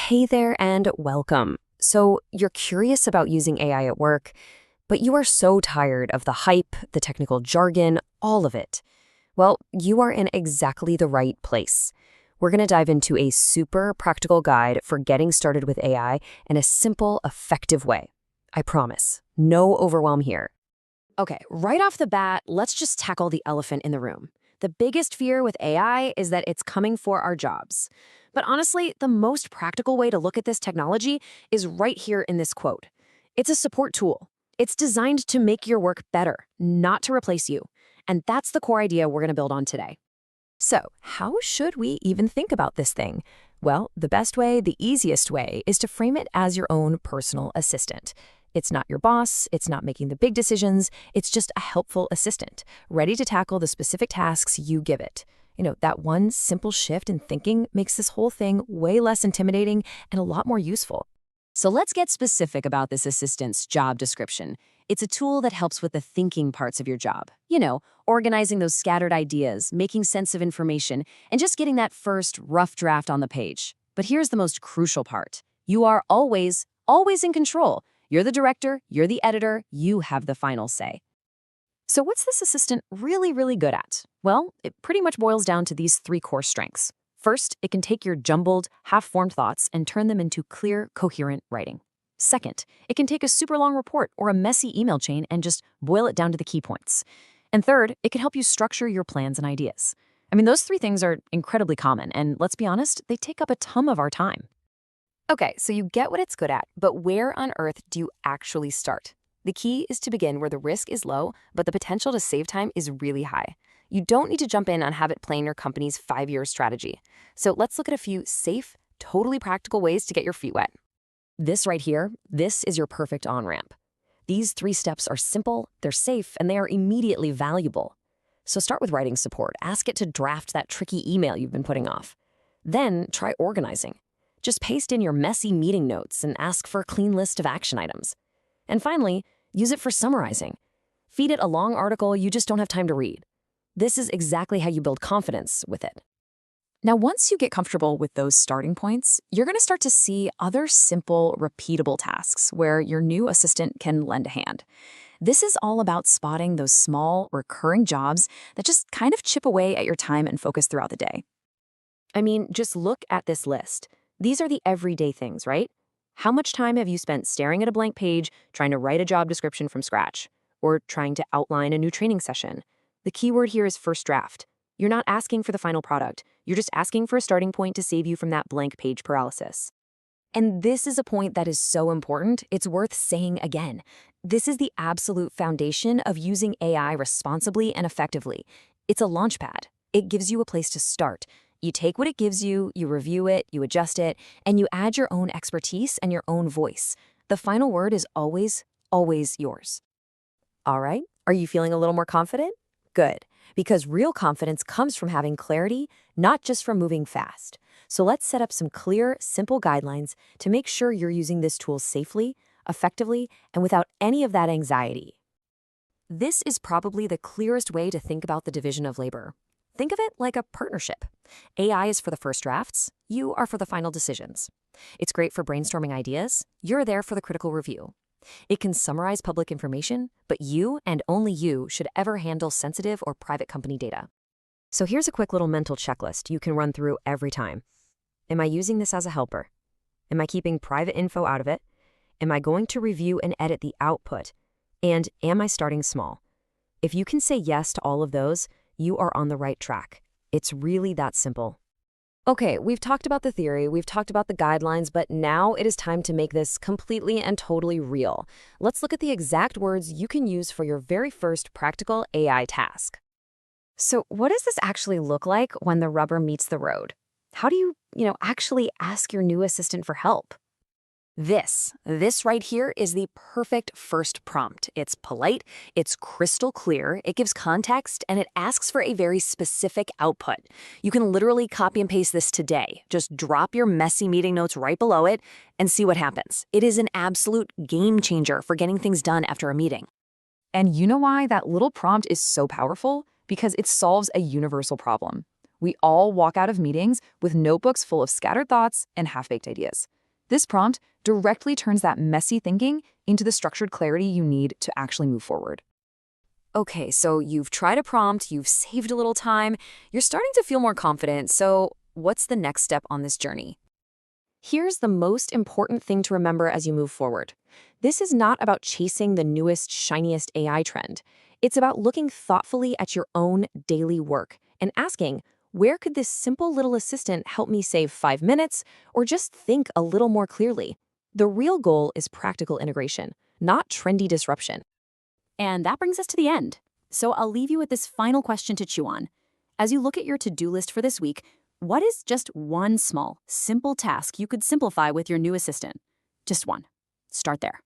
Hey there and welcome. So, you're curious about using AI at work, but you are so tired of the hype, the technical jargon, all of it. Well, you are in exactly the right place. We're going to dive into a super practical guide for getting started with AI in a simple, effective way. I promise. No overwhelm here. Okay, right off the bat, let's just tackle the elephant in the room. The biggest fear with AI is that it's coming for our jobs. But honestly, the most practical way to look at this technology is right here in this quote. It's a support tool. It's designed to make your work better, not to replace you. And that's the core idea we're going to build on today. So, how should we even think about this thing? Well, the best way, the easiest way, is to frame it as your own personal assistant. It's not your boss, it's not making the big decisions, it's just a helpful assistant, ready to tackle the specific tasks you give it. That one simple shift in thinking makes this whole thing way less intimidating and a lot more useful. So let's get specific about this assistant's job description. It's a tool that helps with the thinking parts of your job. Organizing those scattered ideas, making sense of information, and just getting that first rough draft on the page. But here's the most crucial part. You are always in control. You're the director, you're the editor, you have the final say. So what's this assistant really good at? Well, it pretty much boils down to these three core strengths. First, it can take your jumbled, half-formed thoughts and turn them into clear, coherent writing. Second, it can take a super long report or a messy email chain and just boil it down to the key points. And third, it can help you structure your plans and ideas. Those three things are incredibly common, and let's be honest, they take up a ton of our time. Okay, so you get what it's good at, but where on earth do you actually start? The key is to begin where the risk is low, but the potential to save time is really high. You don't need to jump in on have it plan your company's 5-year strategy. So let's look at a few safe, totally practical ways to get your feet wet. This right here, this is your perfect on-ramp. These 3 steps are simple, they're safe, and they are immediately valuable. So start with writing support. Ask it to draft that tricky email you've been putting off. Then try organizing. Just paste in your messy meeting notes and ask for a clean list of action items. And finally, use it for summarizing. Feed it a long article you just don't have time to read. This is exactly how you build confidence with it. Now, once you get comfortable with those starting points, you're going to start to see other simple, repeatable tasks where your new assistant can lend a hand. This is all about spotting those small, recurring jobs that just kind of chip away at your time and focus throughout the day. Just look at this list. These are the everyday things, right? How much time have you spent staring at a blank page, trying to write a job description from scratch, or trying to outline a new training session? The key word here is first draft. You're not asking for the final product. You're just asking for a starting point to save you from that blank page paralysis. And this is a point that is so important, it's worth saying again. This is the absolute foundation of using AI responsibly and effectively. It's a launchpad. It gives you a place to start. You take what it gives you, you review it, you adjust it, and you add your own expertise and your own voice. The final word is always yours. All right, are you feeling a little more confident? Good, because real confidence comes from having clarity, not just from moving fast. So let's set up some clear, simple guidelines to make sure you're using this tool safely, effectively, and without any of that anxiety. This is probably the clearest way to think about the division of labor. Think of it like a partnership. AI is for the first drafts, you are for the final decisions. It's great for brainstorming ideas, you're there for the critical review. It can summarize public information, but you and only you should ever handle sensitive or private company data. So here's a quick little mental checklist you can run through every time. Am I using this as a helper? Am I keeping private info out of it? Am I going to review and edit the output? And am I starting small? If you can say yes to all of those, you are on the right track. It's really that simple. Okay, we've talked about the theory, we've talked about the guidelines, but now it is time to make this completely and totally real. Let's look at the exact words you can use for your very first practical AI task. So what does this actually look like when the rubber meets the road? How do you, actually ask your new assistant for help? This right here is the perfect first prompt. It's polite, it's crystal clear, it gives context, and it asks for a very specific output. You can literally copy and paste this today. Just drop your messy meeting notes right below it and see what happens. It is an absolute game changer for getting things done after a meeting. And you know why that little prompt is so powerful? Because it solves a universal problem. We all walk out of meetings with notebooks full of scattered thoughts and half-baked ideas. This prompt directly turns that messy thinking into the structured clarity you need to actually move forward. Okay, so you've tried a prompt, you've saved a little time, you're starting to feel more confident, so what's the next step on this journey? Here's the most important thing to remember as you move forward. This is not about chasing the newest, shiniest AI trend. It's about looking thoughtfully at your own daily work and asking, where could this simple little assistant help me save 5 minutes or just think a little more clearly? The real goal is practical integration, not trendy disruption. And that brings us to the end. So I'll leave you with this final question to chew on. As you look at your to-do list for this week, what is just one small, simple task you could simplify with your new assistant? Just one. Start there.